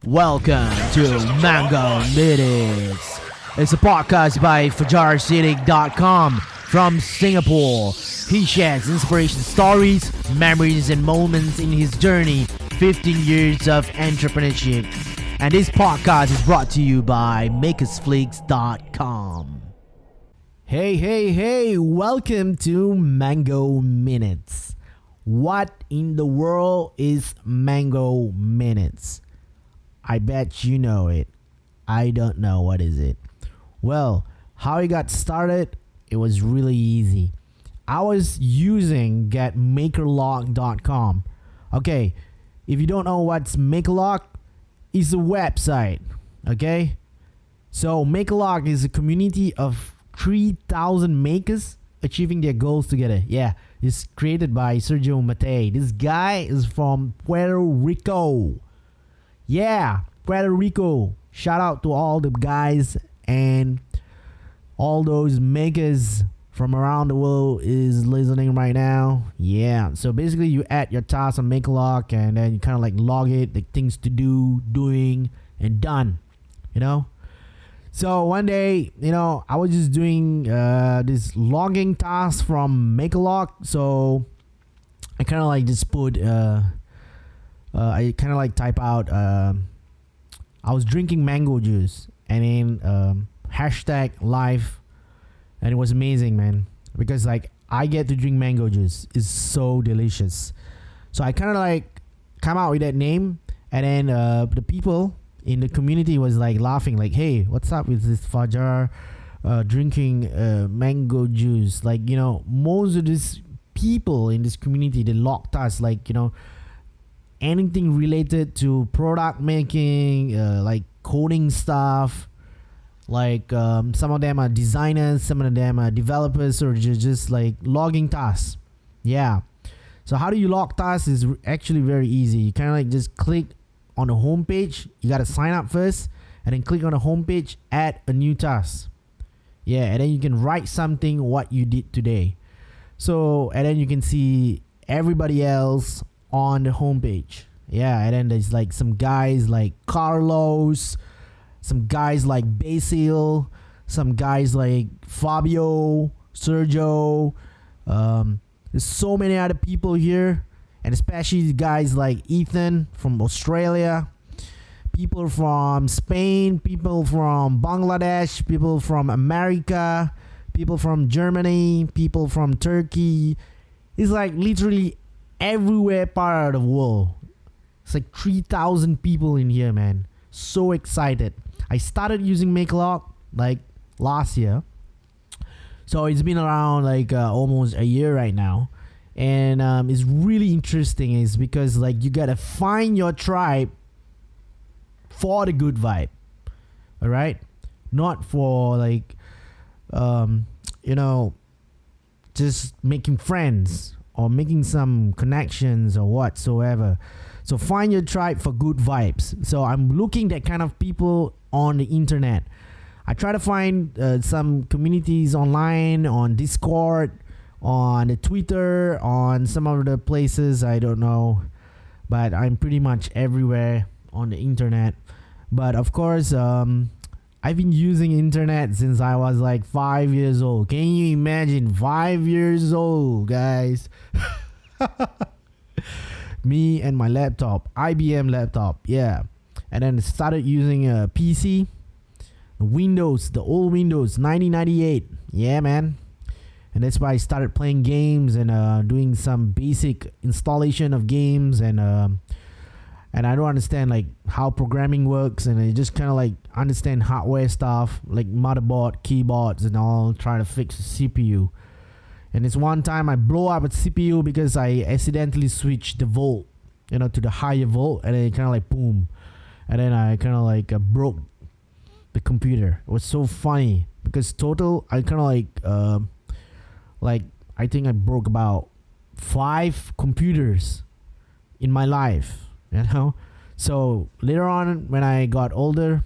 Welcome to Mango Minutes. It's a podcast by FajarSidik.com from Singapore. He shares inspiration stories, memories, and moments in his journey 15 years of entrepreneurship. And this podcast is brought to you by MakersFlix.com. Hey, welcome to Mango Minutes. What in the world is Mango Minutes? I bet you know it. I don't know what is it. Well, how it got started, it was really easy. I was using getmakerlog.com. Okay, if you don't know what's Makerlog, it's a website. Okay, so Makerlog is a community of 3,000 makers achieving their goals together. Yeah, it's created by Sergio Matei. This guy is from Puerto Rico. Yeah, Puerto Rico. Shout out to all the guys and all those makers from around the world is listening right now. Yeah, so basically you add your tasks on Makerlog and then you kind of like log it, the things to do, doing, and done, you know? So one day, I was just doing this logging task from Makerlog. So I kind of like just put, I kind of like type out, I was drinking mango juice and then hashtag live. And it was amazing, man, because like I get to drink mango juice. It's so delicious. So I kind of like come out with that name, and then the people in the community was like laughing, like, "Hey, what's up with this Fajar drinking mango juice?" Like, most of these people in this community, they locked us, like, anything related to product making, like coding stuff. Like some of them are designers, some of them are developers, or just like logging tasks. Yeah. So how do you log tasks is actually very easy. You kind of like just click on the home page. You got to sign up first and then click on the home page, add a new task. Yeah. And then you can write something what you did today. So, and then you can see everybody else on the home page. Yeah. And then there's like some guys like Carlos, some guys like Basil, some guys like Fabio, Sergio. There's so many other people here, and especially guys like Ethan from Australia, people from Spain, people from Bangladesh, people from America, people from Germany, people from Turkey. It's like literally everywhere part of the world. It's like 3,000 people in here, man. So excited. I started using Makerlog like last year. So it's been around like almost a year right now. And it's really interesting is because like you got to find your tribe for the good vibe. All right? Not for like, just making friends or making some connections or whatsoever. So find your tribe for good vibes. So I'm looking at kind of people on the internet. I try to find some communities online, on Discord, on the Twitter, on some of the places, I don't know. But I'm pretty much everywhere on the internet. But of course, I've been using internet since I was like 5 years old. Can you imagine? 5 years old, guys. Me and my laptop, IBM laptop, yeah. And then started using a PC, Windows, the old Windows, 1998, yeah, man. And that's why I started playing games and doing some basic installation of games, and I don't understand like how programming works, and I just kind of like understand hardware stuff like motherboard, keyboards, and all. Try to fix the CPU. And it's one time I blow up a CPU because I accidentally switched the volt, to the higher volt, and then it kind of like boom. And then I kind of like broke the computer. It was so funny because total I kind of like I think I broke about 5 computers in my life, So later on when I got older,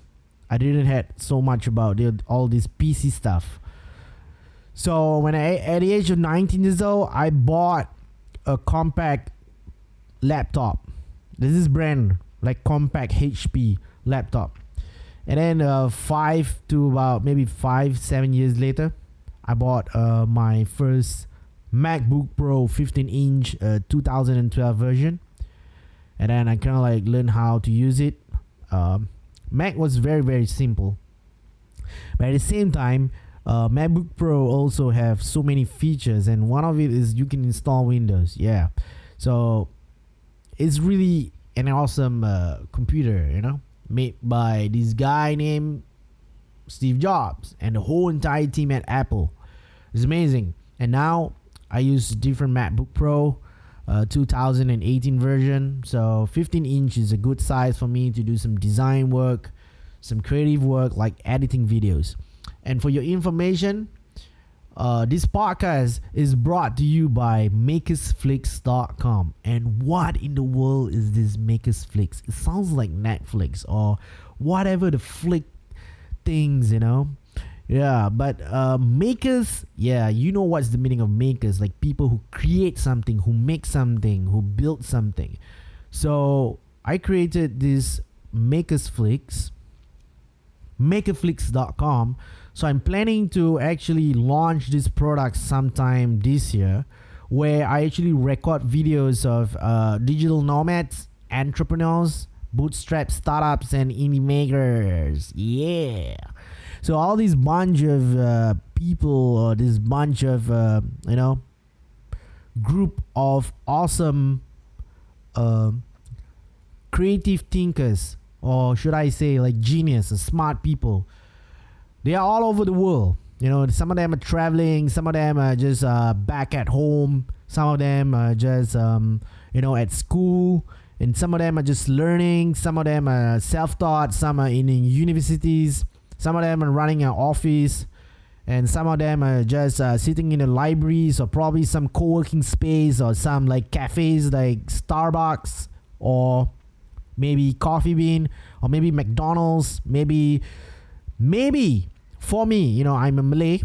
I didn't have so much about all this PC stuff. So when at the age of 19 years old, I bought a compact laptop. This is brand like compact HP laptop. And then 5 to about maybe 5-7 years later, I bought my first MacBook Pro 15-inch 2012 version. And then I kind of like learned how to use it. Mac was very, very simple. But at the same time, MacBook Pro also have so many features, and one of it is you can install Windows. Yeah, so it's really an awesome computer, made by this guy named Steve Jobs and the whole entire team at Apple. It's amazing. And now I use different MacBook Pro 2018 version. So 15-inch is a good size for me to do some design work, some creative work like editing videos. And for your information, this podcast is brought to you by makersflix.com. And what in the world is this Makersflix? It sounds like Netflix or whatever the flick things, Yeah, but makers, you know what's the meaning of makers, like people who create something, who make something, who build something. So I created this Makersflix, makerflix.com. So I'm planning to actually launch this product sometime this year, where I actually record videos of digital nomads, entrepreneurs, bootstrap startups, and indie makers. Yeah. So all these bunch of people, or this bunch of group of awesome creative thinkers, or should I say like geniuses, smart people. They are all over the world. Some of them are traveling, some of them are just back at home, some of them are just at school, and some of them are just learning, some of them are self-taught, some are in universities, some of them are running an office, and some of them are just sitting in the libraries, or probably some co-working space, or some like cafes like Starbucks, or maybe Coffee Bean, or maybe McDonald's, maybe for me, I'm a Malay.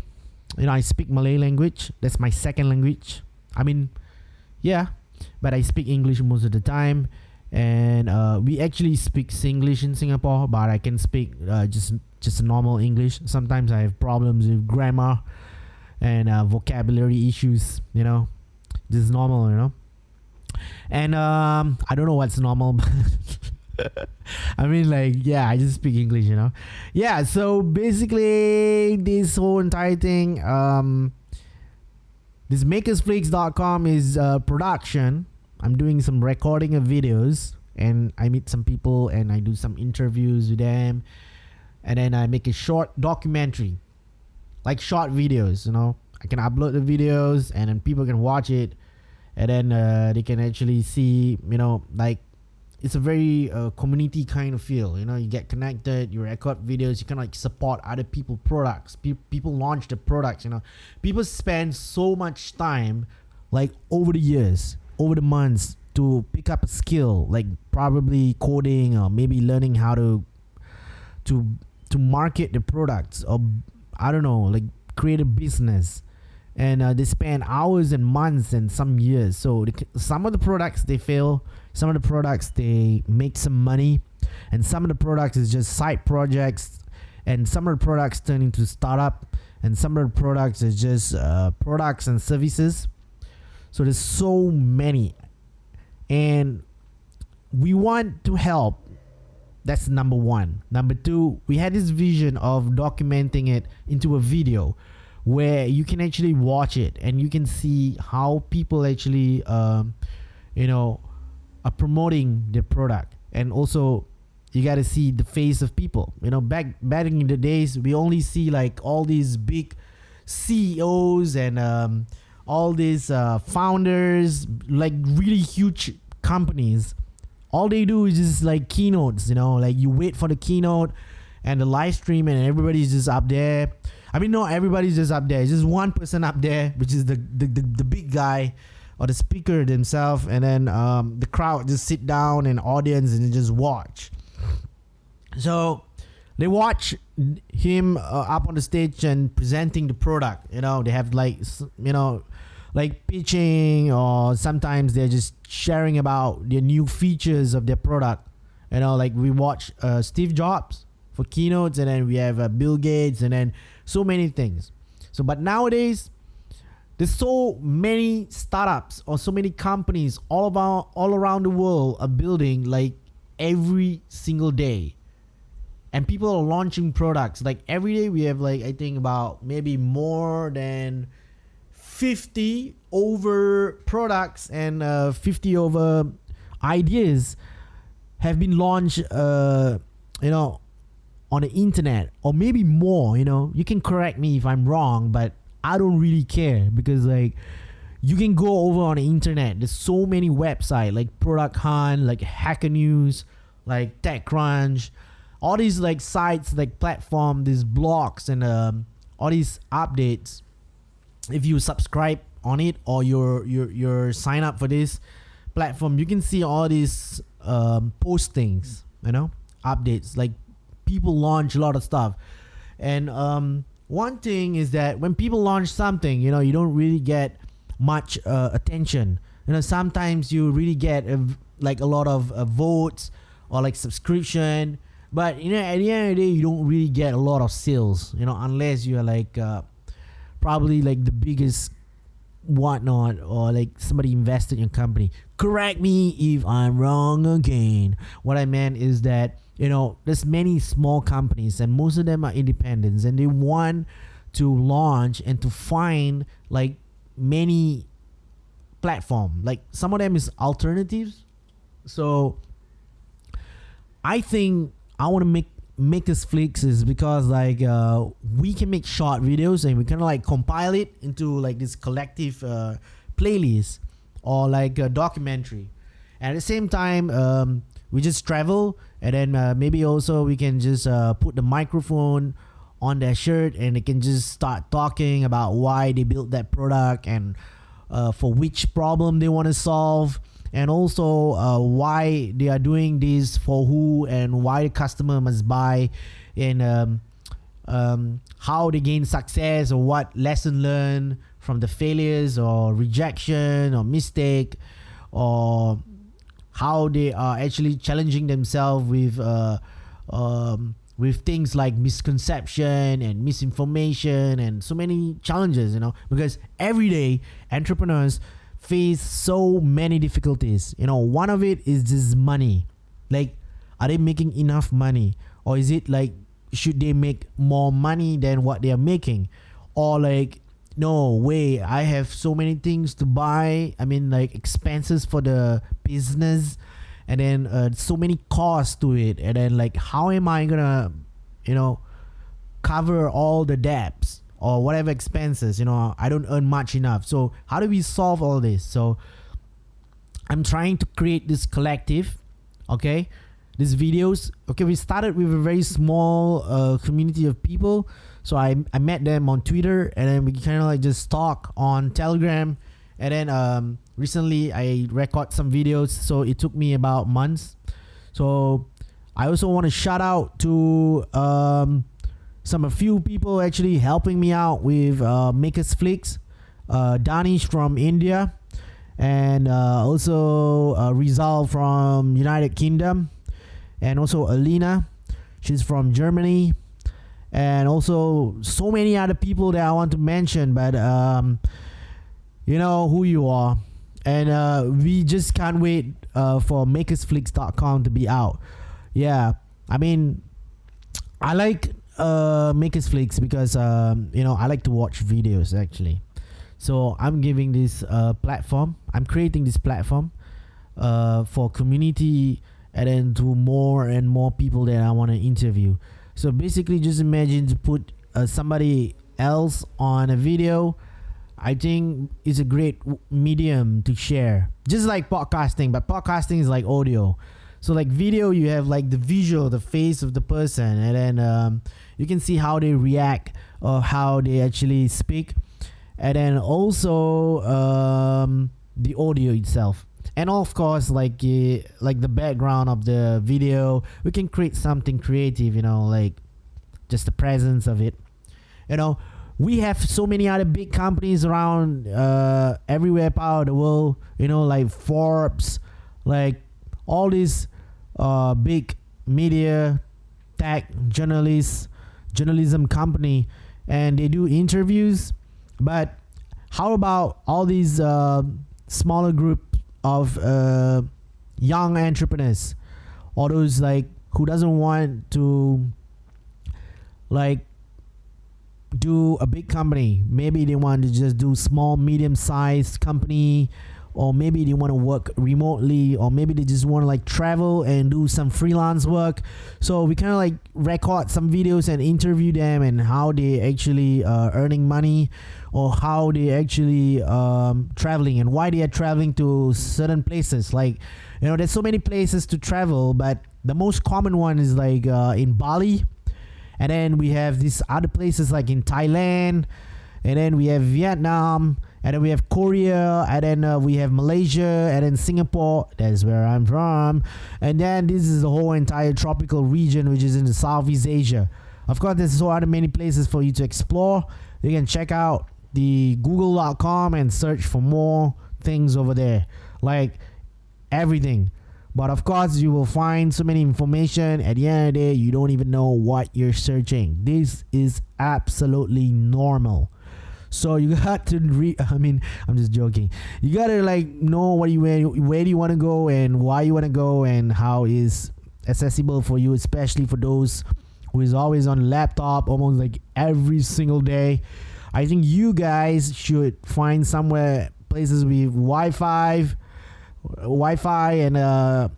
I speak Malay language. That's my second language. But I speak English most of the time. And we actually speak Singlish in Singapore, but I can speak just normal English. Sometimes I have problems with grammar and vocabulary issues, This is normal, And I don't know what's normal, but I just speak English, Yeah, so basically this whole entire thing, this makersflix.com is production. I'm doing some recording of videos, and I meet some people and I do some interviews with them, and then I make a short documentary, like short videos, I can upload the videos and then people can watch it, and then they can actually see, it's a very community kind of feel. You get connected, you record videos, you can like support other people products. People launch the products. People spend so much time, like over the years, over the months, to pick up a skill, like probably coding, or maybe learning how to market the products, or I don't know, like create a business. And they spend hours and months and some years. So some of the products they fail, some of the products they make some money, and some of the products is just side projects, and some of the products turn into startup, and some of the products is just products and services. So there's so many, and we want to help. That's number one. Number two, we had this vision of documenting it into a video, where you can actually watch it and you can see how people actually are promoting the product. And also you got to see the face of people. Back in the days, we only see like all these big CEOs and all these founders, like really huge companies. All they do is just like keynotes, like you wait for the keynote and the live stream, and everybody's just up there. Not everybody's just up there. It's just one person up there, which is the big guy or the speaker themselves, and then the crowd just sit down and audience and just watch. So they watch him up on the stage and presenting the product. They have like pitching, or sometimes they're just sharing about the new features of their product. Like we watch Steve Jobs for keynotes, and then we have Bill Gates, and then so many things. So but nowadays there's so many startups or so many companies all around the world are building like every single day, and people are launching products like every day. We have like, I think about maybe more than 50 over products and 50 over ideas have been launched on the internet, or maybe more. You can correct me if I'm wrong, but I don't really care, because like you can go over on the internet. There's so many websites like Product Hunt, like Hacker News, like TechCrunch, all these like sites, like platform, these blogs, and all these updates. If you subscribe on it, or you're sign up for this platform, you can see all these postings, updates. Like people launch a lot of stuff, and one thing is that when people launch something, you don't really get much attention. Sometimes you really get like a lot of votes or like subscription, but at the end of the day, you don't really get a lot of sales, unless you're like probably like the biggest whatnot, or like somebody invested in your company. Correct me if I'm wrong again. What I meant is that there's many small companies, and most of them are independents, and they want to launch and to find like many platform. Like some of them is alternatives. So I think I want to make this Flix is because like we can make short videos, and we kind of like compile it into like this collective playlist, or like a documentary. And at the same time, we just travel, and then maybe also we can just put the microphone on their shirt, and they can just start talking about why they built that product, and for which problem they want to solve, and also why they are doing this, for who, and why the customer must buy, and how they gain success, or what lesson learned from the failures or rejection or mistake, or how they are actually challenging themselves with things like misconception and misinformation and so many challenges, because every day entrepreneurs face so many difficulties. One of it is just money. Like, are they making enough money, or is it like, should they make more money than what they are making, or like, no way, I have so many things to buy, like expenses for the business, and then so many costs to it, and then like, how am I gonna cover all the debts or whatever expenses? I don't earn much enough. So how do we solve all this? So I'm trying to create this collective, okay, these videos. Okay, we started with a very small community of people. So I met them on Twitter, and then we kind of like just talk on Telegram, and then recently I record some videos, so it took me about months. So I also want to shout out to a few people actually helping me out with Makers Flix, Danish from India, and also Rizal from United Kingdom, and also Alina, she's from Germany, and also so many other people that I want to mention, but you know who you are. And we just can't wait for makersflix.com to be out. Yeah, I mean, I like Makersflix because I like to watch videos actually. So I'm giving this platform. I'm creating this platform for community, and then to more and more people that I want to interview. So basically, just imagine to put somebody else on a video. I think it's a great medium to share, just like podcasting, but podcasting is like audio. So like video, you have like the visual, the face of the person, and then you can see how they react or how they actually speak, and then also the audio itself, and of course like the background of the video. We can create something creative, like just the presence of it. We have so many other big companies around everywhere part of the world, like Forbes, like all these big media tech journalism company, and they do interviews. But how about all these smaller group of young entrepreneurs, or those like who doesn't want to like do a big company? Maybe they want to just do small medium sized company, or maybe they want to work remotely, or maybe they just want to like travel and do some freelance work. So we kind of like record some videos and interview them, and how they actually earning money, or how they actually traveling, and why they are traveling to certain places. Like, there's so many places to travel, but the most common one is like in Bali, and then we have these other places like in Thailand, and then we have Vietnam, and then we have Korea, and then we have Malaysia, and then Singapore. That's where I'm from. And then this is the whole entire tropical region, which is in the Southeast Asia. Of course, there's so other many places for you to explore. You can check out the google.com and search for more things over there, like everything. But of course, you will find so many information. At the end of the day, you don't even know what you're searching. This is absolutely normal. So you got to I'm just joking. You gotta like know where do you want to go, and why you want to go, and how is accessible for you, especially for those who is always on laptop almost like every single day. I think you guys should find somewhere, places with Wi-Fi and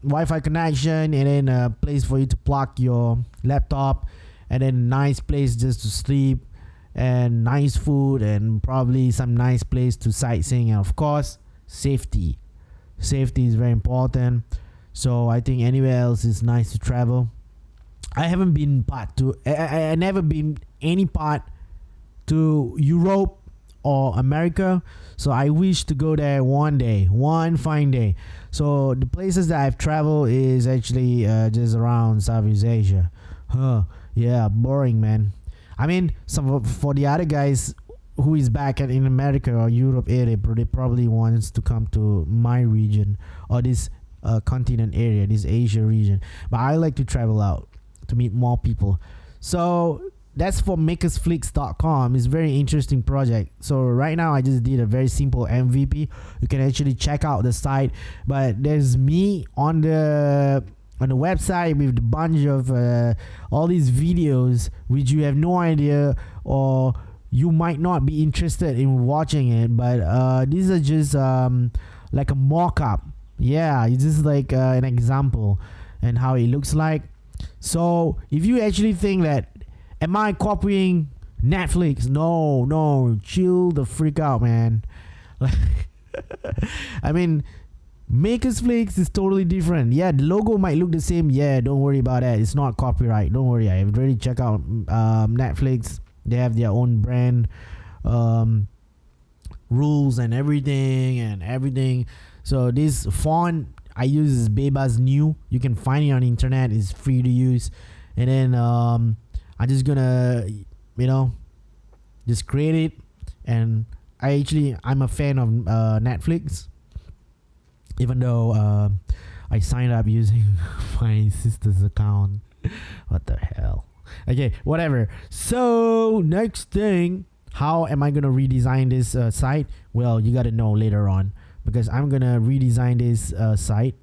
Wi-Fi connection, and then a place for you to plug your laptop, and then nice place just to sleep, and nice food, and probably some nice place to sightseeing, and of course safety is very important. So I think anywhere else is nice to travel. I haven't been I never been any part to Europe or America, so I wish to go there one fine day. So the places that I've traveled is actually just around Southeast Asia. Yeah, boring, man. I mean, for the other guys who is back in America or Europe area, they probably wants to come to my region, or this continent area, this Asia region. But I like to travel out to meet more people. So that's for makersflix.com. It's a very interesting project. So right now I just did a very simple MVP. You can actually check out the site, but there's me on the website with a bunch of all these videos which you have no idea, or you might not be interested in watching it. But these are just like a mock-up. Yeah, it's just like an example and how it looks like. So if you actually think that, am I copying Netflix? No, chill the freak out, man. I mean, Makersflix is totally different. Yeah, the logo might look the same. Yeah, don't worry about that. It's not copyright. Don't worry. I've already checked out Netflix. They have their own brand rules and everything. So this font I use is Bebas New. You can find it on the internet. It's free to use. And then I'm just gonna just create it. And I'm a fan of Netflix, even though I signed up using my sister's account. What the hell? Okay, whatever. So next thing, how am I gonna redesign this site? Well, you gotta know later on, because I'm gonna redesign this site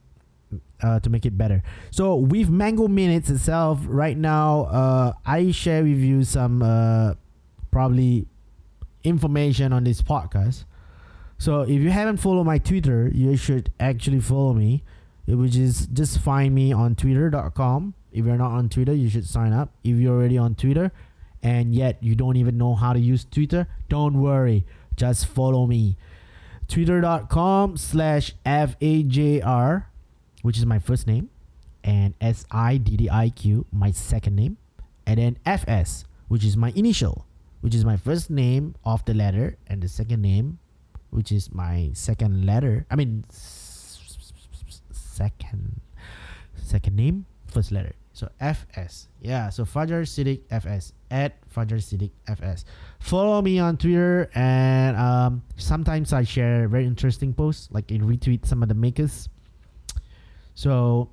to make it better. So with Mango Minutes itself, right now, I share with you some probably information on this podcast. So if you haven't followed my Twitter, you should actually follow me, which is just find me on twitter.com. If you're not on Twitter, you should sign up. If you're already on Twitter and yet you don't even know how to use Twitter, don't worry, just follow me. Twitter.com/FAJR, which is my first name, and SIDDIQ, my second name, and then FS, which is my initial, which is my first name of the letter, and the second name, which is my second letter. I mean, second name, first letter. So FS. Yeah, so Fajar Siddiq FS, at Fajar Siddiq FS. Follow me on Twitter, and sometimes I share very interesting posts, like I retweet some of the makers. So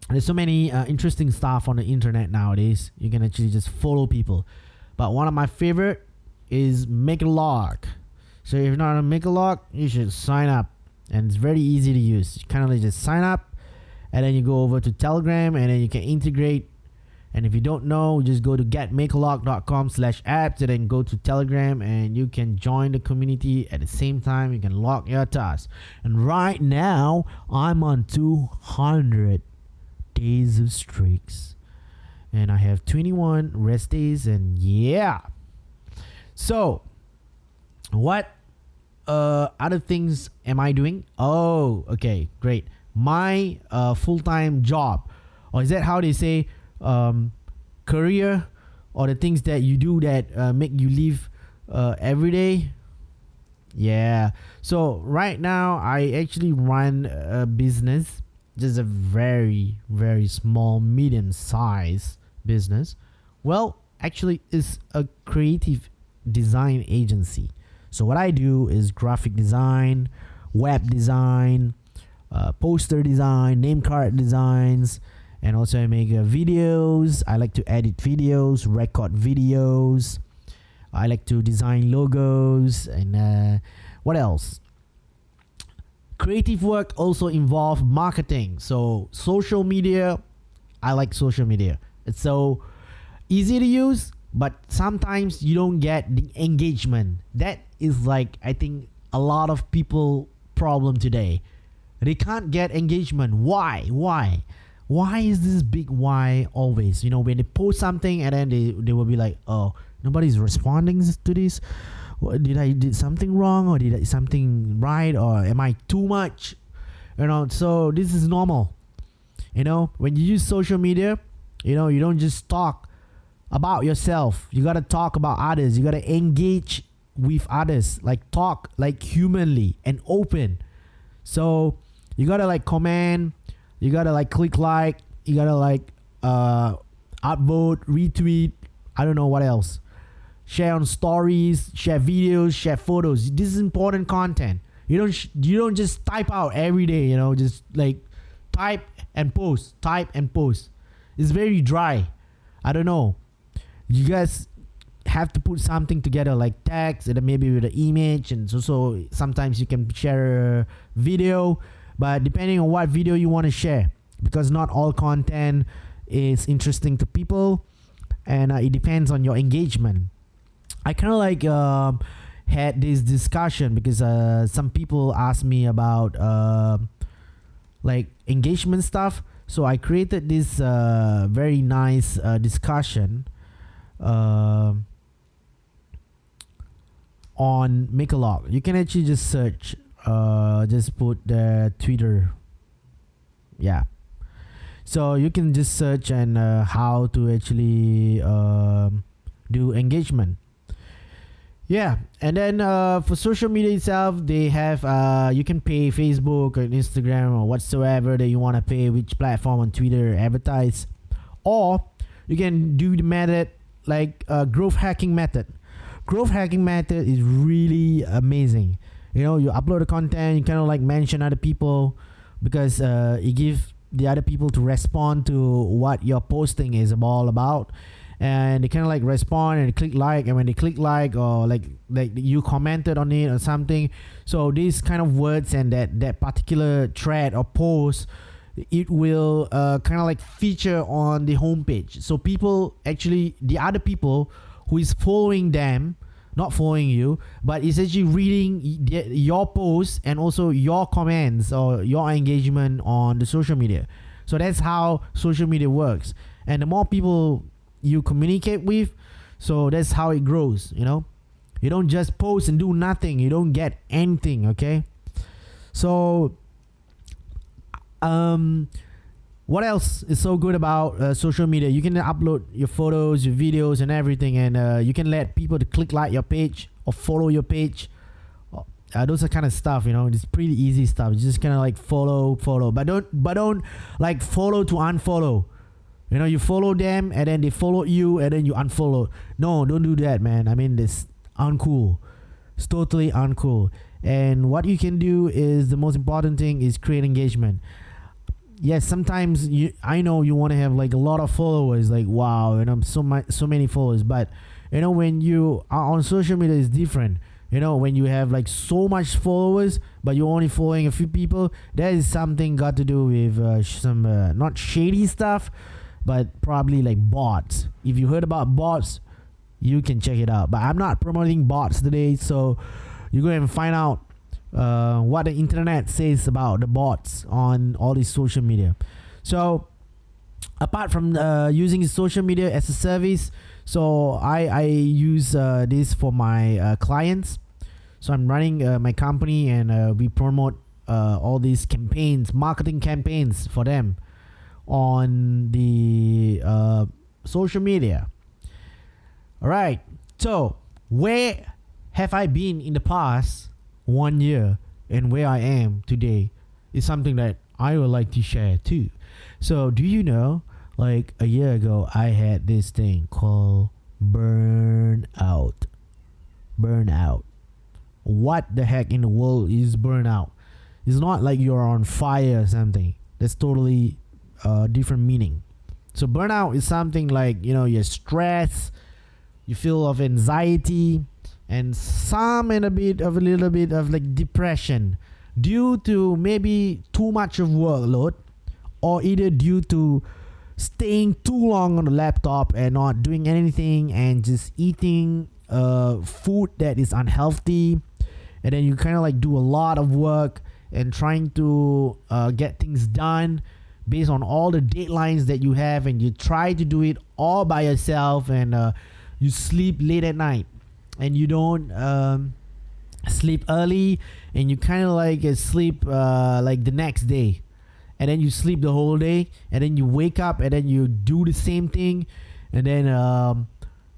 There's so many interesting stuff on the internet nowadays. You can actually just follow people. But one of my favorite is Make a Log. So if you're not on Make a Log, you should sign up. And it's very easy to use. You kind of like just sign up, and then you go over to Telegram, and then you can integrate. And if you don't know, just go to getmakealog.com/apps, and then go to Telegram, and you can join the community at the same time. You can log your tasks. And right now, I'm on 200 days of streaks, and I have 21 rest days, and yeah. So what other things am I doing? Oh, okay, great. My full-time job, or is that how they say career, or the things that you do that make you live every day? Yeah. So right now I actually run a business, just a very, very small, medium size business. Well, actually it's a creative design agency. So what I do is graphic design, web design, poster design, name card designs, and also I make videos. I like to edit videos, record videos. I like to design logos, and what else? Creative work also involve marketing. So social media, I like social media. It's so easy to use, but sometimes you don't get the engagement. That is like, I think, a lot of people problem today. They can't get engagement. Why is this big why always? You know, when they post something, and then they will be like, oh, nobody's responding to this. Did I did something wrong, or did I something right, or am I too much? You know, so this is normal. You know, when you use social media, you know, you don't just talk about yourself. You gotta talk about others. You gotta engage with others, like talk like humanly and open. So you gotta like comment, you gotta like click like, you gotta like upvote, retweet, I don't know what else, share on stories, share videos, share photos. This is important content. You don't just type out every day, you know, just like type and post. It's very dry. I don't know, you guys have to put something together like text, and then maybe with an image, and so sometimes you can share a video, but depending on what video you want to share, because not all content is interesting to people, and it depends on your engagement. I kind of like had this discussion because some people asked me about like engagement stuff, so I created this very nice discussion on Make a Log. You can actually just search, just put the Twitter. Yeah. So you can just search and how to actually do engagement. Yeah, and then for social media itself, they have you can pay Facebook or Instagram or whatsoever that you want to pay, which platform on Twitter, advertise, or you can do the method like growth hacking method. Growth hacking method is really amazing. You know, you upload the content, you kind of like mention other people, because it gives the other people to respond to what your posting is all about, and they kind of like respond and click like, and when they click like, or like you commented on it or something, so these kind of words and that particular thread or post, it will kind of like feature on the homepage. So people actually, the other people who is following them, not following you, but is actually reading your posts and also your comments or your engagement on the social media. So that's how social media works. And the more people you communicate with, so that's how it grows, you know. You don't just post and do nothing, you don't get anything, okay? So what else is so good about social media? You can upload your photos, your videos, and everything, and you can let people to click like your page or follow your page. Those are kind of stuff, you know. It's pretty easy stuff. You just kind of like follow, but don't like follow to unfollow. You know, you follow them and then they follow you and then you unfollow. No, don't do that, man. I mean, this uncool. It's totally uncool. And what you can do is, the most important thing is create engagement. yes, sometimes I know you want to have like a lot of followers, like wow, so many followers. But when you are on social media, is different. When you have like so much followers, but you're only following a few people, that is something got to do with some not shady stuff, but probably like bots. If you heard about bots, you can check it out. But I'm not promoting bots today, so you go and find out what the internet says about the bots on all these social media. So apart from using social media as a service, so I use this for my clients. So I'm running my company, and we promote all these campaigns, marketing campaigns for them on the social media. All right. So where have I been in the past 1 year and where I am today is something that I would like to share too. So do you know, like a year ago, I had this thing called burnout. Burnout. What the heck in the world is burnout? It's not like you're on fire or something. That's totally different meaning. So burnout is something like, you're stressed, you feel of anxiety, and a little bit of like depression due to maybe too much of workload, or either due to staying too long on the laptop and not doing anything and just eating food that is unhealthy, and then you kind of like do a lot of work and trying to get things done based on all the deadlines that you have, and you try to do it all by yourself, and you sleep late at night, and you don't sleep early, and you kind of like sleep like the next day, and then you sleep the whole day, and then you wake up, and then you do the same thing, and then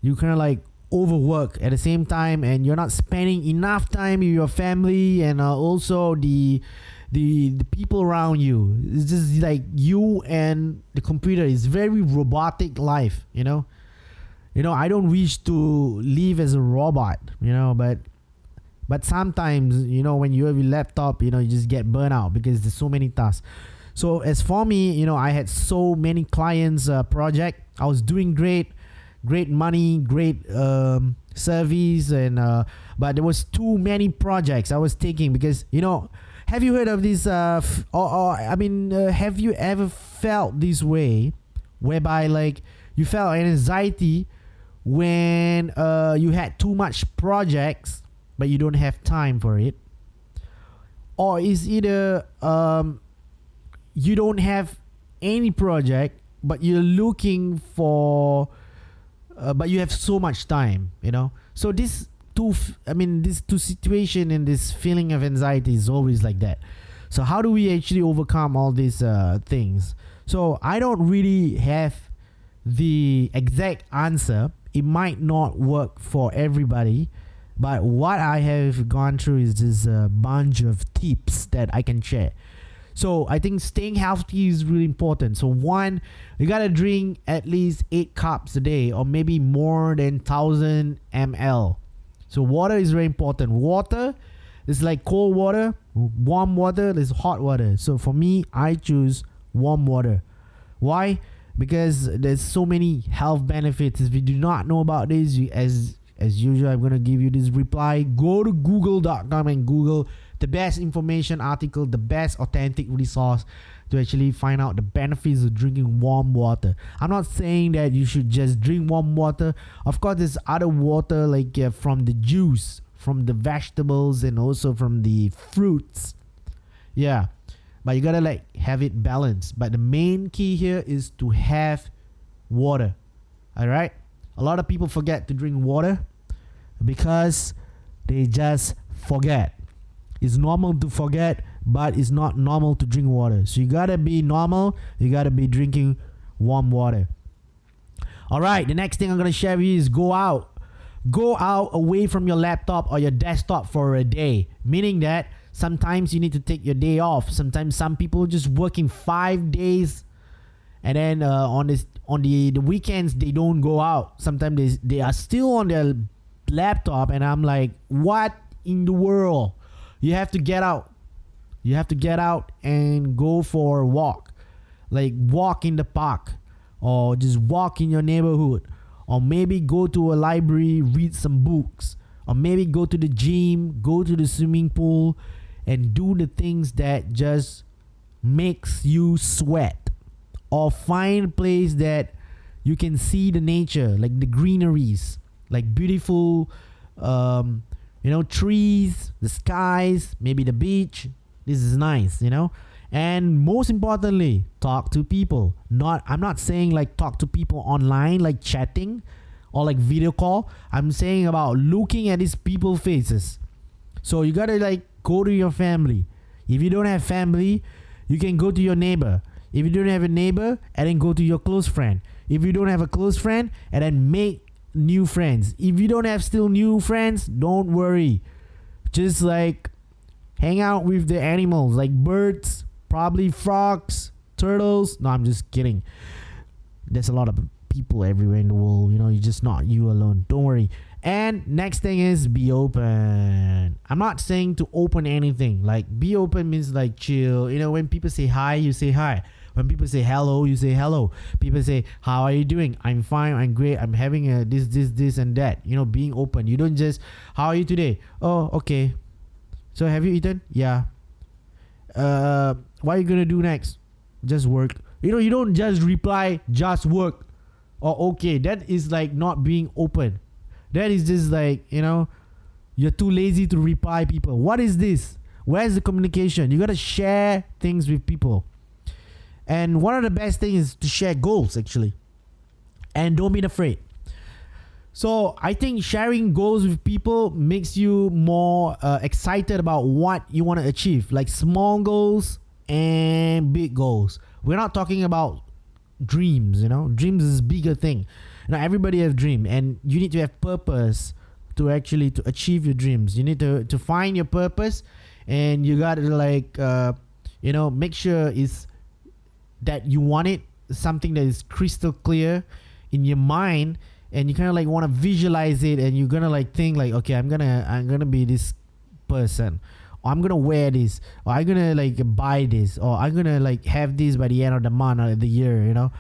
you kind of like overwork at the same time, and you're not spending enough time with your family, and also the people around you. It's just like you and the computer. Is very robotic life. I don't wish to live as a robot. But sometimes when you have your laptop, you just get burnt out because there's so many tasks. So as for me, I had so many clients project. I was doing great money, great service, and but there was too many projects I was taking because have you heard of this have you ever felt this way, whereby like you felt anxiety when you had too much projects but you don't have time for it? Or is either you don't have any project but you're looking for but you have so much time, so this two situation and this feeling of anxiety is always like that. So how do we actually overcome all these things? So I don't really have the exact answer. It might not work for everybody, but what I have gone through is just a bunch of tips that I can share. So I think staying healthy is really important. So one, you gotta drink at least 8 cups a day, or maybe more than 1,000 ml. So water is very important. Water is like cold water, warm water, there's hot water. So for me, I choose warm water. Why? Because there's so many health benefits. If you do not know about this, as usual, I'm gonna give you this reply. Go to google.com and Google the best information article, the best authentic resource to actually find out the benefits of drinking warm water. I'm not saying that you should just drink warm water. Of course, there's other water like from the juice, from the vegetables, and also from the fruits. Yeah, but you gotta like have it balanced. But the main key here is to have water. All right. A lot of people forget to drink water because they just forget. It's normal to forget, but it's not normal to drink water. So you gotta be normal. You gotta be drinking warm water. All right, the next thing I'm gonna share with you is go out away from your laptop or your desktop for a day. Meaning that sometimes you need to take your day off. Sometimes some people just working 5 days, and then on the weekends they don't go out. Sometimes they are still on their laptop, and I'm like, what in the world? You have to get out. You have to get out and go for a walk. like walk in the park, or just walk in your neighborhood, or maybe go to a library, read some books, or maybe go to the gym, go to the swimming pool, and do the things that just makes you sweat, or find a place that you can see the nature, like the greeneries, like beautiful trees, the skies, maybe the beach. This is nice, and most importantly, talk to people. I'm not saying like talk to people online, like chatting or like video call. I'm saying about looking at these people faces. So you gotta like go to your family. If you don't have family, you can go to your neighbor. If you don't have a neighbor, and then go to your close friend. If you don't have a close friend, and then make new friends. If you don't have still new friends, don't worry. Just like hang out with the animals, like birds, probably frogs, turtles. No, I'm just kidding. There's a lot of people everywhere in the world. You're just not you alone. Don't worry. And next thing is be open. I'm not saying to open anything. Like be open means like chill. When people say hi, you say hi. When people say hello, you say hello. People say, how are you doing? I'm fine. I'm great. I'm having this and that. Being open. You don't just, how are you today? Oh, okay. So have you eaten? Yeah. What are you going to do next? Just work. You don't just reply, just work. Or okay. That is like not being open. That is just like, you're too lazy to reply people. What is this? Where's the communication? You got to share things with people. And one of the best things is to share goals, actually. And don't be afraid. So I think sharing goals with people makes you more excited about what you want to achieve. Like small goals and big goals. We're not talking about dreams, Dreams is a bigger thing. Everybody has dream, and you need to have purpose to achieve your dreams. You need to find your purpose, and you got to like, make sure it's that you want it, something that is crystal clear in your mind, and you kind of like want to visualize it, and you're gonna like think like, okay, I'm gonna be this person, or I'm gonna wear this, or I'm gonna like buy this, or I'm gonna like have this by the end of the month or the year,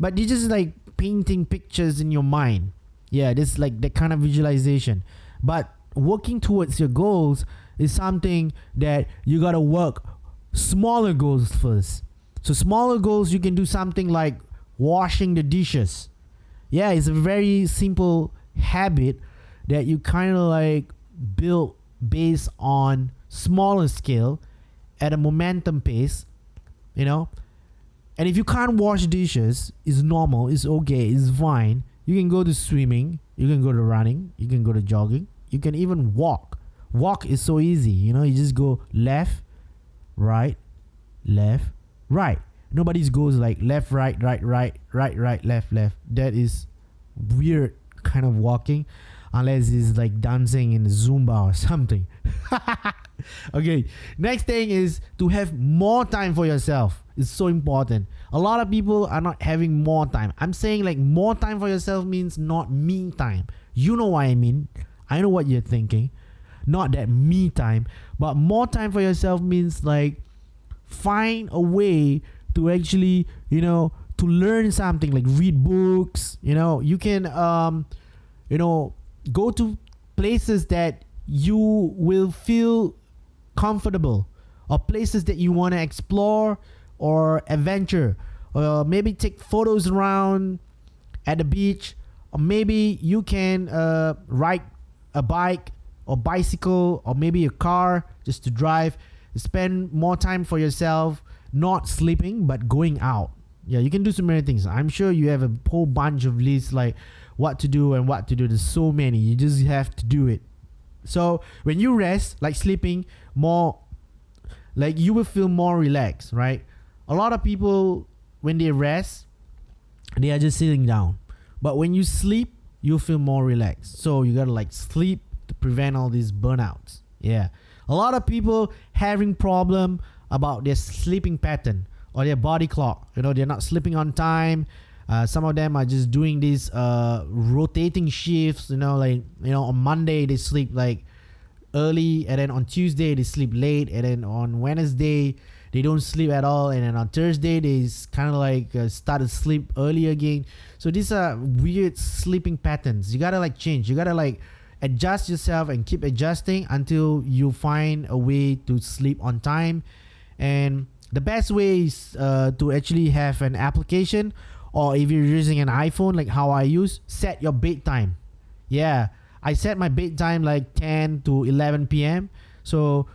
but you just like painting pictures in your mind. Yeah, this like that kind of visualization. But working towards your goals is something that you gotta work smaller goals first. So smaller goals, you can do something like washing the dishes. Yeah, it's a very simple habit that you kind of like build based on smaller scale at a momentum pace, And if you can't wash dishes, it's normal, it's okay, it's fine. You can go to swimming, you can go to running, you can go to jogging, you can even walk. Walk is so easy, you just go left, right, right. Nobody's goes like left, right, left. That is weird kind of walking, unless it's like dancing in Zumba or something. Okay, next thing is to have more time for yourself. It's so important. A lot of people are not having more time. I'm saying like more time for yourself means not me time. You know what I mean. I know what you're thinking. Not that me time, but more time for yourself means like find a way to actually, to learn something, like read books. You can, go to places that you will feel comfortable, or places that you want to explore or adventure, or maybe take photos around at the beach, or maybe you can ride a bike or bicycle, or maybe a car just to drive. Spend more time for yourself, not sleeping but going out. Yeah, you can do so many things. I'm sure you have a whole bunch of lists like what to do and what to do. There's so many. You just have to do it. So when you rest, like sleeping more, like you will feel more relaxed, right? A lot of people, when they rest, they are just sitting down. But when you sleep, you feel more relaxed. So you gotta like sleep to prevent all these burnouts. Yeah. A lot of people having problem about their sleeping pattern or their body clock. They're not sleeping on time. Some of them are just doing these rotating shifts. On Monday they sleep like early, and then on Tuesday they sleep late, and then on Wednesday they don't sleep at all, and then on Thursday they kind of like start to sleep early again. So these are weird sleeping patterns. You gotta like change. You gotta like adjust yourself and keep adjusting until you find a way to sleep on time. And the best way is to actually have an application, or if you're using an iPhone like how I use, set your bedtime. Yeah, I set my bedtime like 10 to 11 p.m. So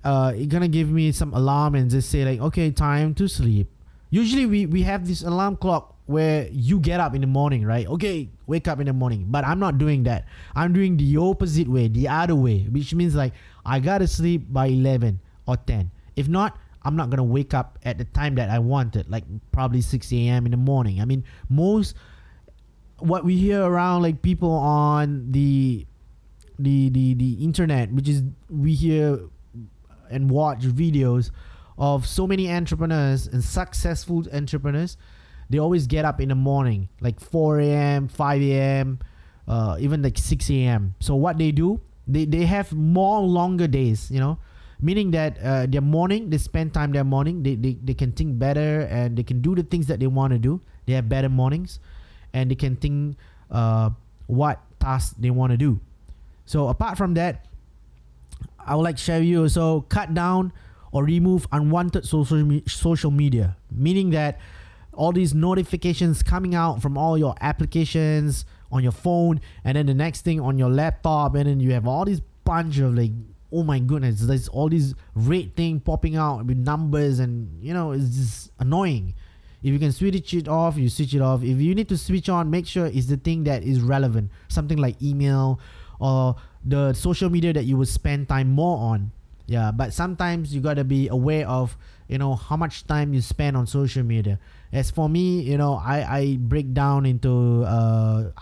it's gonna give me some alarm and just say like, okay, time to sleep. Usually we have this alarm clock where you get up in the morning, right? Okay, wake up in the morning. But I'm not doing that. I'm doing the opposite way, the other way, which means like I gotta sleep by 11 or 10. If not, I'm not gonna wake up at the time that I wanted, like probably 6 a.m. in the morning. I mean, most what we hear around like people on the internet, which is we hear and watch videos of so many entrepreneurs and successful entrepreneurs. They always get up in the morning, like 4 a.m., 5 a.m., even like 6 a.m. So what they do, they have more longer days, meaning that their morning, they spend time their morning, they can think better and they can do the things that they want to do. They have better mornings and they can think what tasks they want to do. So apart from that, I would like to share with you also cut down or remove unwanted social media, meaning that all these notifications coming out from all your applications on your phone, and then the next thing on your laptop, and then you have all this bunch of like, oh my goodness, there's all these red thing popping out with numbers, and it's just annoying. If you can switch it off, you switch it off. If you need to switch on, make sure it's the thing that is relevant, something like email or the social media that you would spend time more on. Yeah, but sometimes you gotta be aware of how much time you spend on social media. As for me, I break down into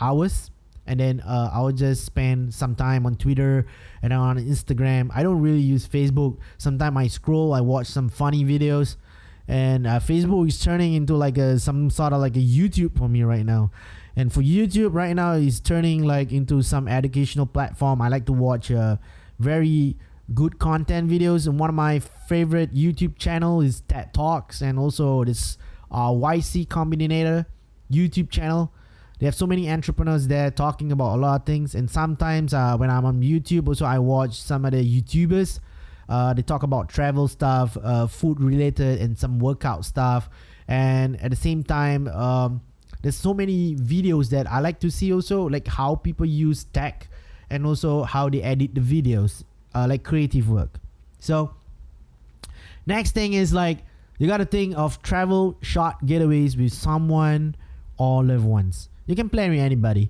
hours, and then I will just spend some time on Twitter and on Instagram. I don't really use Facebook. Sometimes I scroll, I watch some funny videos, and Facebook is turning into like some sort of like a YouTube for me right now. And for YouTube right now, it's turning like into some educational platform. I like to watch very good content videos, and one of my favorite YouTube channel is TED Talks, and also this YC Combinator YouTube channel. They have so many entrepreneurs there talking about a lot of things. And sometimes when I'm on YouTube also, I watch some of the YouTubers. They talk about travel stuff, food related, and some workout stuff. And at the same time, there's so many videos that I like to see also, like how people use tech and also how they edit the videos, like creative work. So next thing is like, you got to think of travel short getaways with someone or loved ones. You can plan with anybody,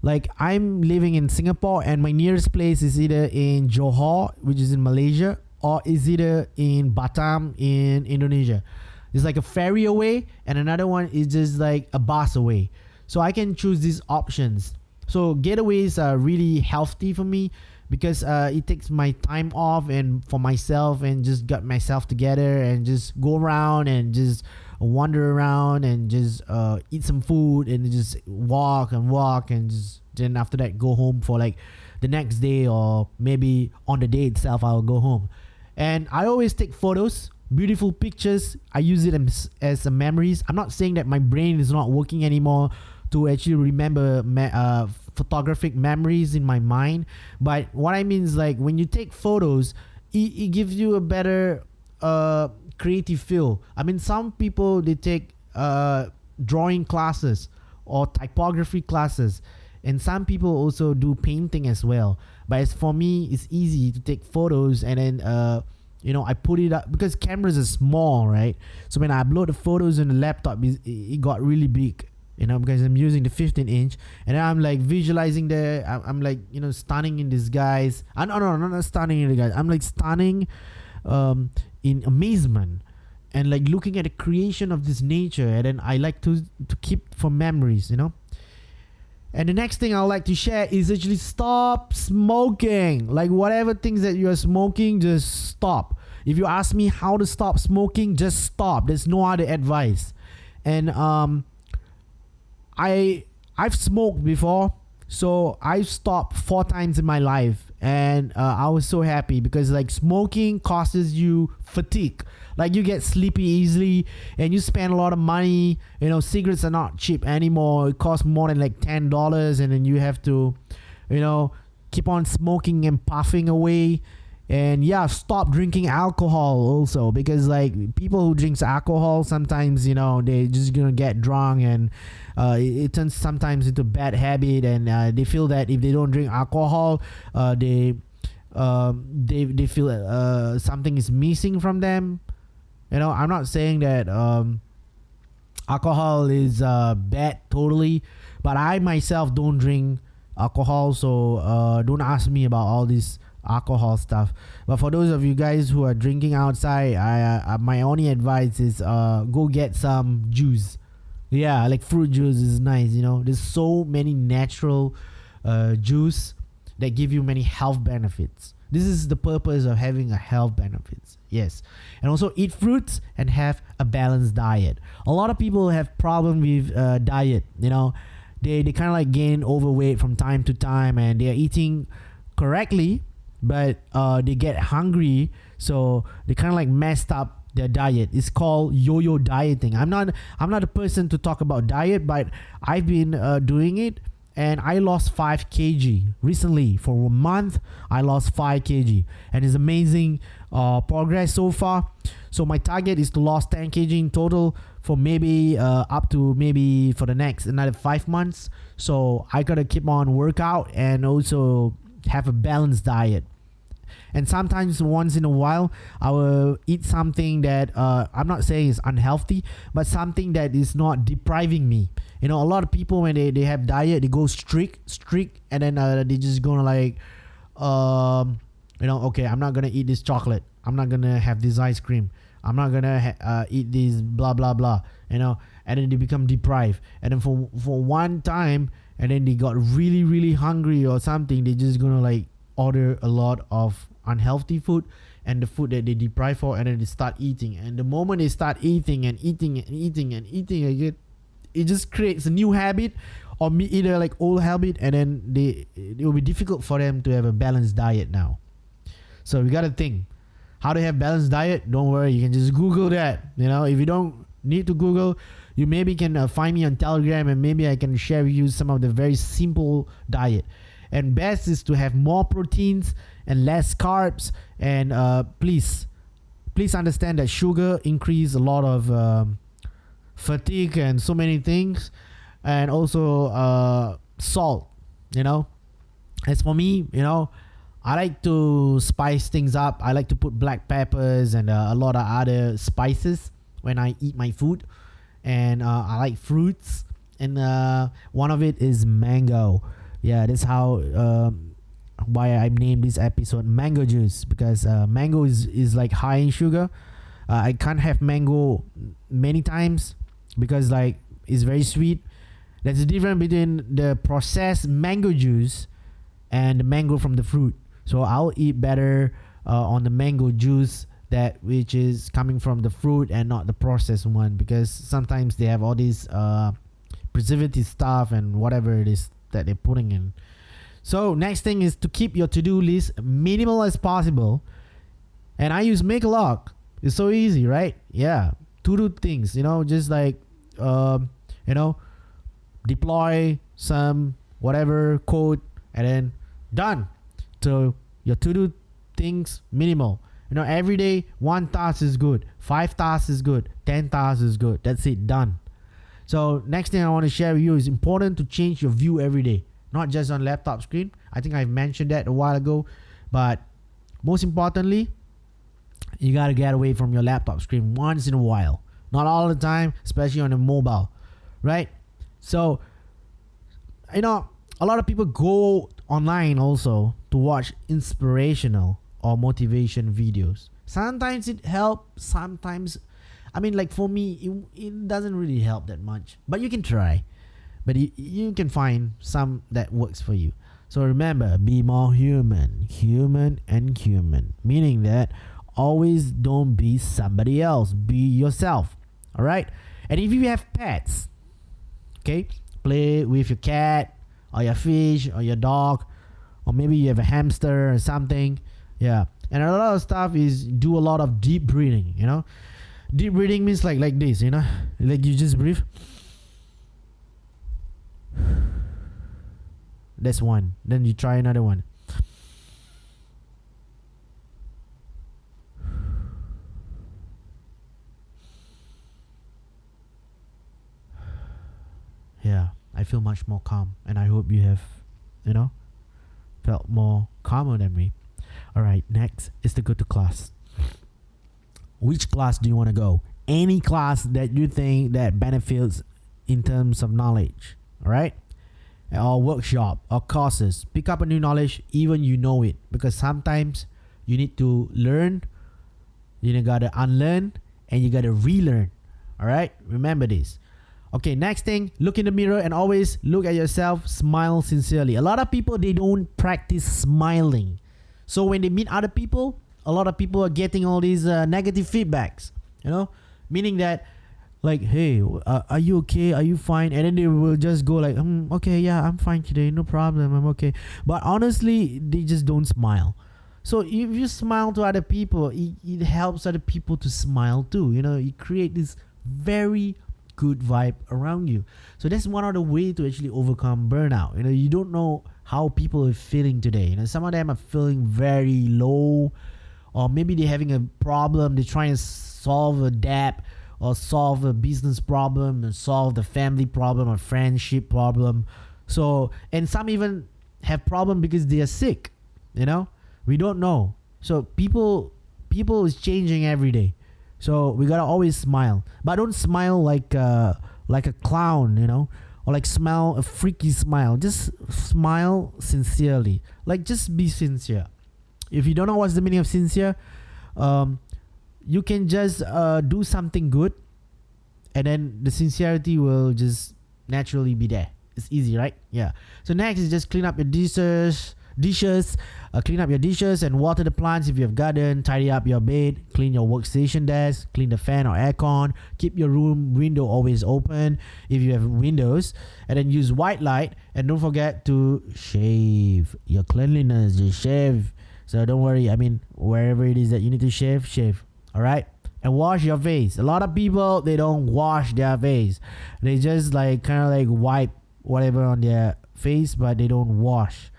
like I'm living in Singapore, and my nearest place is either in Johor, which is in Malaysia, or is either in Batam in Indonesia. It's like a ferry away, and another one is just like a bus away. So I can choose these options. So getaways are really healthy for me, because it takes my time off and for myself, and just got myself together and just go around and just wander around and just eat some food and just walk and just then after that go home for like the next day, or maybe on the day itself I'll go home. And I always take photos, beautiful pictures. I use it as a memories. I'm not saying that my brain is not working anymore to actually remember photographic memories in my mind, but what I mean is like when you take photos, it gives you a better creative feel. I mean, some people, they take drawing classes or typography classes, and some people also do painting as well. But as for me, it's easy to take photos, and then I put it up because cameras are small, right? So when I upload the photos on the laptop, it got really big, because I'm using the 15-inch, and I'm like visualizing I'm like, stunning in disguise. No, not stunning in disguise. I'm like stunning in amazement, and like looking at the creation of this nature, and then I like to keep for memories. And the next thing I would like to share is actually stop smoking. Like whatever things that you are smoking, just stop. If you ask me how to stop smoking, just stop. There's no other advice. And I've smoked before, so I've stopped 4 times in my life, and I was so happy because like smoking causes you fatigue. Like you get sleepy easily, and you spend a lot of money. Cigarettes are not cheap anymore. It costs more than like $10, and then you have to, keep on smoking and puffing away. And yeah, stop drinking alcohol also, because like people who drinks alcohol sometimes they just gonna get drunk, and it turns sometimes into bad habit, and they feel that if they don't drink alcohol, they feel something is missing from them. I'm not saying that alcohol is bad totally, but I myself don't drink alcohol, so don't ask me about all this alcohol stuff. But for those of you guys who are drinking outside, I my only advice is go get some juice. Yeah, like fruit juice is nice. There's so many natural juice that give you many health benefits. This is the purpose of having a health benefits. Yes. And also eat fruits and have a balanced diet. A lot of people have problem with diet. They kind of like gain overweight from time to time, and they are eating correctly, but they get hungry, so they kind of like messed up their diet. It's called yo-yo dieting. I'm not a person to talk about diet, but I've been doing it, and I lost 5 kg recently. For a month I lost 5 kg, and it's amazing progress so far. So my target is to lose 10 kg in total for maybe up to maybe for the next another 5 months. So I gotta keep on workout and also have a balanced diet. And sometimes once in a while I will eat something that I'm not saying is unhealthy, but something that is not depriving me. A lot of people when they have diet, they go strict, and then they just gonna like okay, I'm not gonna eat this chocolate, I'm not gonna have this ice cream, I'm not gonna eat this blah blah blah, and then they become deprived, and then for one time, and then they got really really hungry or something, they just gonna like order a lot of unhealthy food and the food that they deprive for, and then they start eating. And the moment they start eating again, it just creates a new habit, or either like old habit, and then it will be difficult for them to have a balanced diet now. So we gotta think how to have balanced diet. Don't worry, you can just Google that. If you don't need to Google, you maybe can find me on Telegram, and maybe I can share with you some of the very simple diet. And best is to have more proteins and less carbs. And please understand that sugar increase a lot of fatigue and so many things, and also salt. As for me, I like to spice things up. I like to put black peppers and a lot of other spices when I eat my food. And I like fruits, and one of it is mango. Yeah, that's how why I named this episode Mango Juice, because mango is like high in sugar. I can't have mango many times because like it's very sweet. There's a difference between the processed mango juice and the mango from the fruit. So I'll eat better on the mango juice, that which is coming from the fruit and not the processed one, because sometimes they have all these preservative stuff and whatever it is that they're putting in. So next thing is to keep your to-do list minimal as possible. And I use Makealog. It's so easy, right? Yeah, to do things, just like deploy some whatever code, and then done. So your to-do things minimal. Every day 1 task is good, 5 tasks is good, 10 tasks is good. That's it, done. So next thing I want to share with you is important to change your view every day, not just on laptop screen. I think I've mentioned that a while ago, but most importantly, you got to get away from your laptop screen once in a while, not all the time, especially on a mobile, right? So a lot of people go online also to watch inspirational or motivation videos. Sometimes it helps, sometimes, like for me, it doesn't really help that much, but you can try. But you can find some that works for you. So remember, be more human, meaning that always don't be somebody else, be yourself. All right. And if you have pets, okay, play with your cat or your fish or your dog or maybe you have a hamster or something. Yeah, and a lot of stuff is do a lot of deep breathing. Deep breathing means like this. Like you just breathe. That's one. Then you try another one. Yeah, I feel much more calm, and I hope you have, felt more calmer than me. All right, next is to go to class. Which class do you want to go? Any class that you think that benefits in terms of knowledge. All right, or workshop or courses. Pick up a new knowledge, even you know it, because sometimes you need to learn. You gotta unlearn and you gotta relearn. All right, remember this. Okay, next thing, look in the mirror and always look at yourself, smile sincerely. A lot of people, they don't practice smiling. So when they meet other people, a lot of people are getting all these negative feedbacks, meaning that like, hey, are you okay? Are you fine? And then they will just go like, okay, yeah, I'm fine today. No problem. I'm okay. But honestly, they just don't smile. So if you smile to other people, it helps other people to smile too. You create this very good vibe around you. So that's one of the way to actually overcome burnout. You don't know how people are feeling today. Some of them are feeling very low, or maybe they're having a problem. They're trying to solve a debt, or solve a business problem, or solve the family problem, or friendship problem. So, and some even have problem because they are sick. We don't know. So people is changing every day. So we gotta always smile, but don't smile like a clown, or like smile a freaky smile. Just smile sincerely. Like, just be sincere. If you don't know what's the meaning of sincere, you can just do something good, and then the sincerity will just naturally be there. It's easy, right? Yeah. So next is just clean up your dishes. Clean up your dishes and water the plants if you have garden. Tidy up your bed, clean your workstation desk, clean the fan or aircon. Keep your room window always open if you have windows, and then use white light. And don't forget to shave. Your cleanliness, just shave. So don't worry, wherever it is that you need to shave. All right, and wash your face. A lot of people, they don't wash their face. They just wipe whatever on their face, but they don't wash.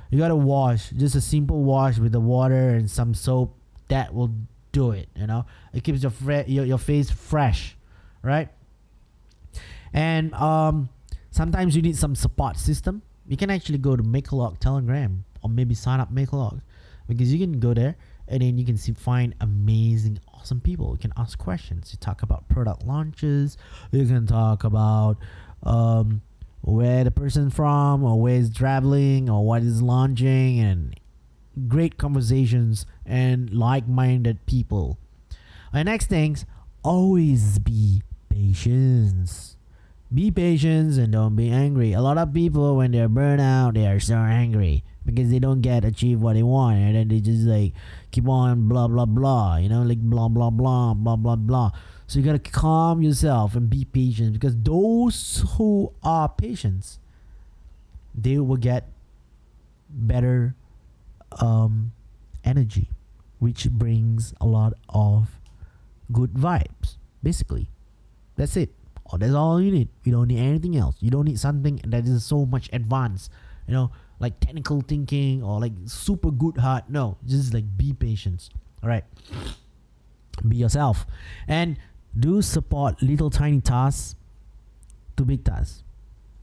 You gotta wash. Just a simple wash with the water and some soap. That will do it. It keeps your face fresh, right? And sometimes you need some support system. You can actually go to Makerlog Telegram, or maybe sign up Makerlog, because you can go there and then you can find amazing, awesome people. You can ask questions. You talk about product launches. You can talk about where the person from, or where is traveling, or what is launching, and great conversations and like-minded people. And next things, always be patient. Be patient and don't be angry. A lot of people, when they're burnt out, they are so angry because they don't achieve what they want, and then they just keep on blah blah blah, blah blah blah blah blah blah. So you gotta calm yourself and be patient, because those who are patient, they will get better energy, which brings a lot of good vibes. Basically, that's it. Oh, that's all you need. You don't need anything else. You don't need something that is so much advanced, like technical thinking or like super good heart. No, just be patient. All right, be yourself, and do support little tiny tasks to big tasks,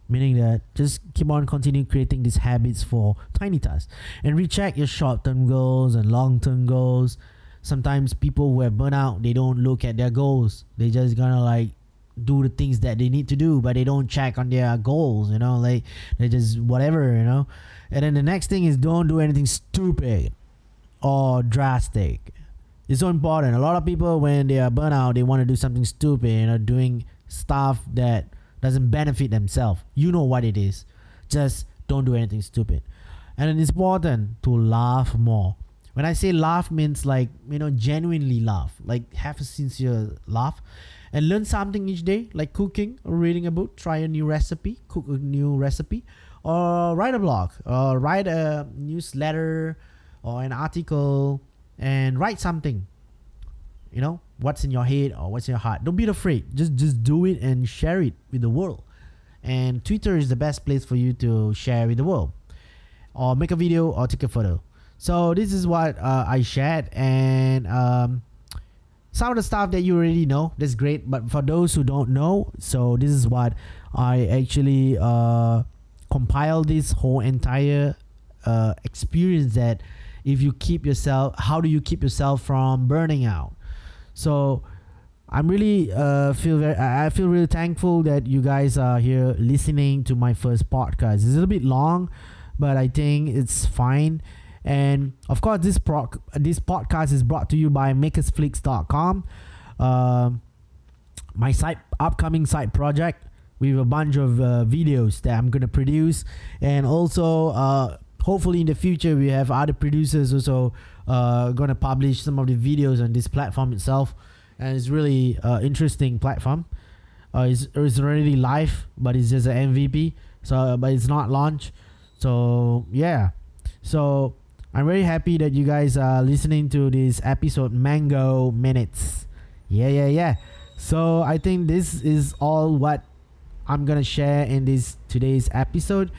meaning that just keep on continue creating these habits for tiny tasks, and recheck your short-term goals and long-term goals. Sometimes people who have burnout, they don't look at their goals. They just gonna do the things that they need to do, but they don't check on their goals, they just whatever, And then the next thing is, don't do anything stupid or drastic. It's so important. A lot of people, when they are burnt out, they want to do something stupid, doing stuff that doesn't benefit themselves. You know what it is. Just don't do anything stupid. And then it's important to laugh more. When I say laugh, means genuinely laugh, have a sincere laugh. and learn something each day, like cooking or reading a book, try a new recipe, cook a new recipe, or write a blog, or write a newsletter or an article, and write something. You know, what's in your head or what's in your heart. Don't be afraid. Just do it and share it with the world. And Twitter is the best place for you to share with the world, or make a video or take a photo. So this is what I shared, and some of the stuff that you already know, that's great. But for those who don't know, so this is what I actually compiled this whole entire experience, that if you keep yourself, how do you keep yourself from burning out? So I'm really I feel really thankful that you guys are here listening to my first podcast. It's a little bit long, but I think it's fine. And of course, this podcast is brought to you by makersflix.com, my upcoming side project with a bunch of videos that I'm gonna produce, and also hopefully in the future we have other producers also gonna publish some of the videos on this platform itself. And it's really interesting platform. It's already live, but it's just an MVP. So, but it's not launched. So yeah. So I'm very happy that you guys are listening to this episode, Mango Minutes. Yeah. So I think this is all what I'm gonna share in this today's episode.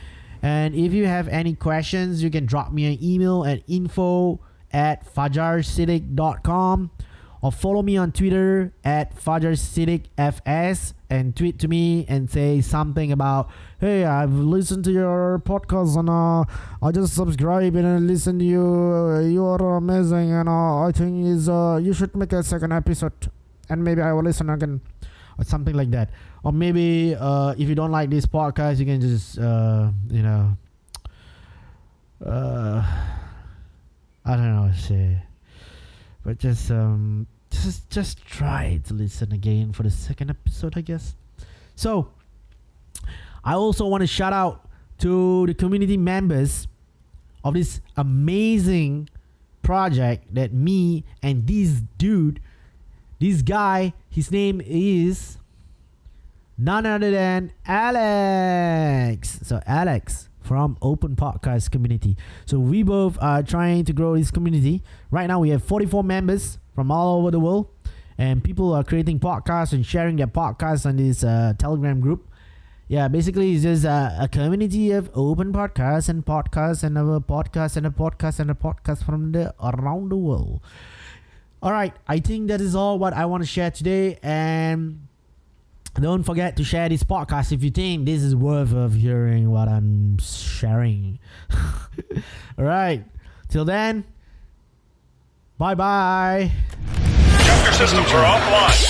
And if you have any questions, you can drop me an email at info@fajarsiddiq.com, or follow me on Twitter at fajarsiddiqfs, and tweet to me and say something about, hey, I've listened to your podcast and I just subscribe and listen to you. You are amazing, and I think you should make a second episode, and maybe I will listen again, or something like that. Or maybe if you don't like this podcast, you can just I don't know what to say, but just try to listen again for the second episode, I guess. So I also want to shout out to the community members of this amazing project that me and this guy, his name is none other than Alex. So Alex from Open Podcast Community. So we both are trying to grow this community. Right now we have 44 members from all over the world, and people are creating podcasts and sharing their podcasts on this Telegram group. Yeah, basically it's just a community of open podcasts and podcasts and a podcast and a podcast and a podcast from around the world. All right, I think that is all what I want to share today, and don't forget to share this podcast if you think this is worth of hearing what I'm sharing. All right, till then, bye-bye. Chapter systems are offline.